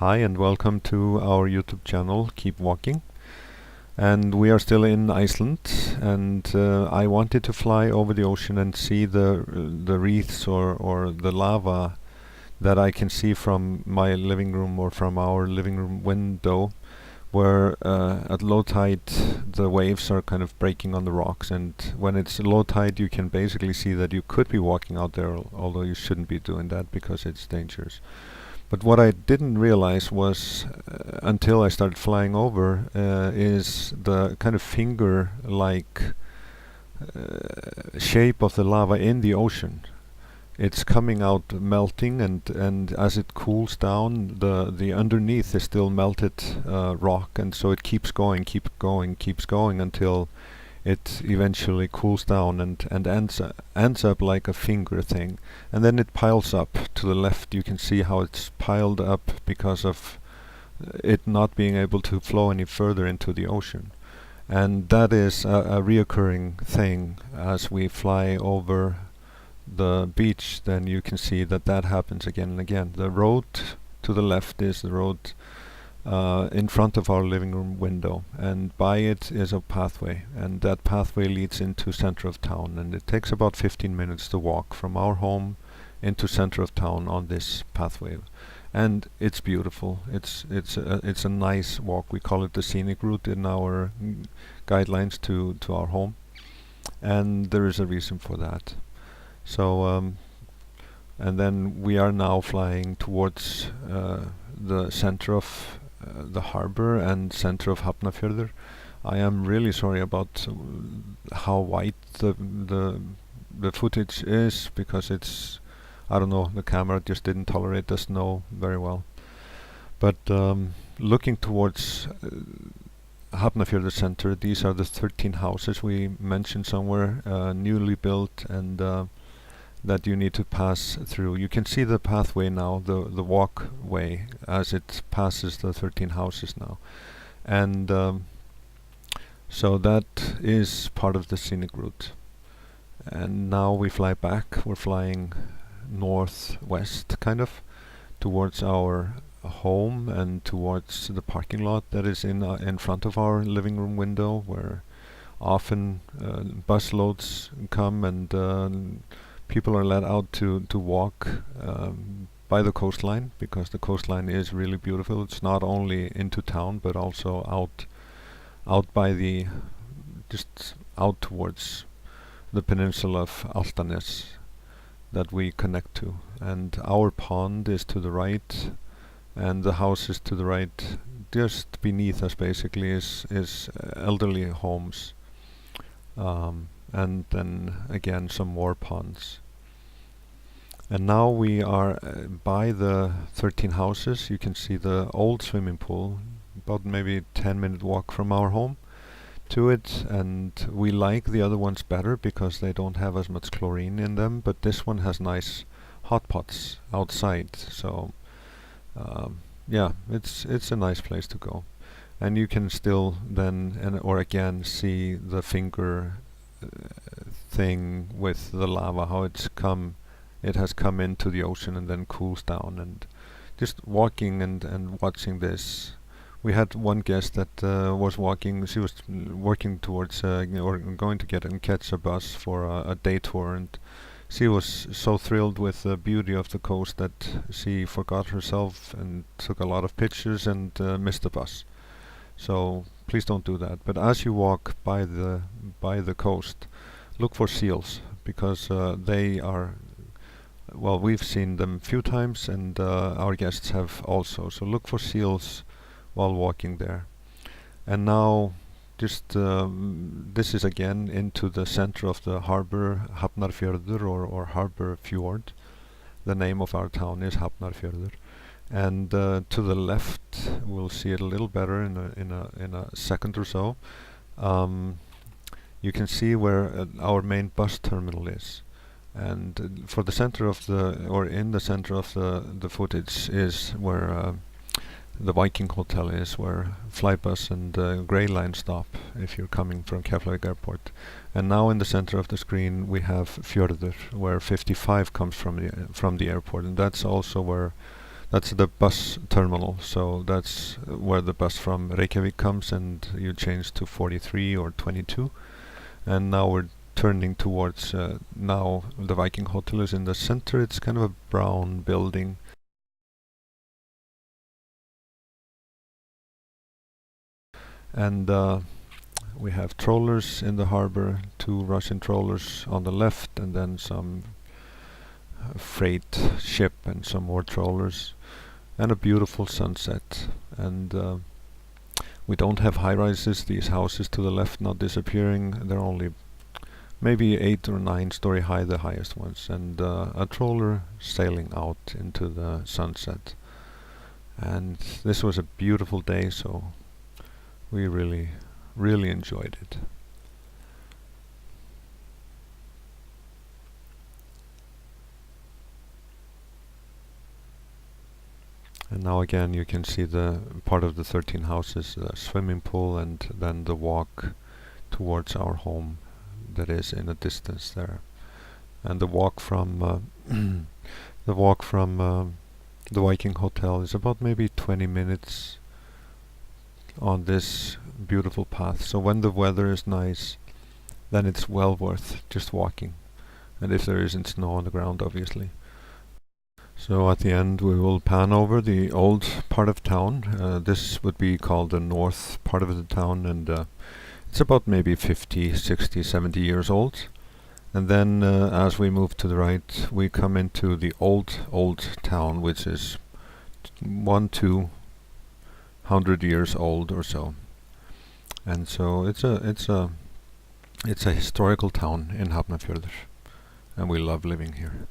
Hi and welcome to our YouTube channel, Keep Walking. And we are still in Iceland, and I wanted to fly over the ocean and see the wreaths or the lava that I can see from my living room or from our living room window, where at low tide the waves are kind of breaking on the rocks, and when it's low tide you can basically see that you could be walking out there, although you shouldn't be doing that because it's dangerous. But what I didn't realize was, until I started flying over, is the kind of finger-like shape of the lava in the ocean. It's coming out melting, and as it cools down, the underneath is still melted rock, and so it keeps going, keeps going until it eventually cools down and ends up like a finger thing, and then it piles up to the left. You can see how it's piled up because of it not being able to flow any further into the ocean. And that is a reoccurring thing as we fly over the beach. Then you can see that that happens again and again. The road to the left is the road in front of our living room window, and by it is a pathway, and that pathway leads into center of town, and it takes about 15 minutes to walk from our home into center of town on this pathway. And it's beautiful. It's a nice walk. We call it the scenic route in our guidelines to our home, and there is a reason for that. So and then we are now flying towards the center of the harbor and center of Hafnarfjörður. I am really sorry about how white the footage is, because it's, I don't know, the camera just didn't tolerate the snow very well. But looking towards Hafnarfjörður center, these are the 13 houses we mentioned somewhere, newly built, and that you need to pass through. You can see the pathway now, the walkway, as it passes the 13 houses now. And so that is part of the scenic route. And now we fly back. We're flying northwest, kind of, towards our home and towards the parking lot that is in front of our living room window, where often bus loads come, and people are let out to walk by the coastline, because the coastline is really beautiful. It's not only into town but also out by the, just out towards the peninsula of Altanes that we connect to. And our pond is to the right, and the house is to the right. Just beneath us basically is elderly homes. And then again some more ponds. And now we are by the 13 houses. You can see the old swimming pool, about maybe 10-minute walk from our home to it, and we like the other ones better because they don't have as much chlorine in them, but this one has nice hot pots outside, so yeah, it's a nice place to go. And you can still then or again see the finger thing with the lava, how it has come into the ocean and then cools down. And just walking and watching this, we had one guest that was walking. She was working towards or going to get and catch a bus for a day tour, and she was so thrilled with the beauty of the coast that she forgot herself and took a lot of pictures and missed the bus. So please don't do that. But as you walk by the coast, look for seals, because they are, well, we've seen them a few times, and our guests have also. So look for seals while walking there. And now just this is again into the center of the harbor, Hafnarfjörður, or harbor fjord. The name of our town is Hafnarfjörður. And to the left, we'll see it a little better in a second or so. You can see where our main bus terminal is, and for the center of in the center of the footage is where the Viking Hotel is, where Flybus and Grey Line stop if you're coming from Keflavik Airport. And now in the center of the screen we have Fjörður, where 55 comes from the airport, and that's That's the bus terminal. So that's where the bus from Reykjavik comes, and you change to 43 or 22. And now we're turning towards. Now the Viking Hotel is in the center. It's kind of a brown building. And we have trawlers in the harbor, two Russian trawlers on the left, and then some freight ship and some more trawlers, and a beautiful sunset. And we don't have high rises, these houses to the left not disappearing, they're only maybe 8 or 9 story high, the highest ones, and a trawler sailing out into the sunset. And this was a beautiful day, so we really enjoyed it. And now again you can see the part of the 13 houses, the swimming pool, and then the walk towards our home that is in a distance there. And the walk from the walk from the Viking Hotel is about maybe 20 minutes on this beautiful path. So when the weather is nice, then it's well worth just walking. And if there isn't snow on the ground, obviously. So at the end we will pan over the old part of town. This would be called the north part of the town, and it's about maybe 50, 60, 70 years old. And then as we move to the right, we come into the old town, which is 100 years old or so. And so it's a historical town in Hafnarfjörður, and we love living here.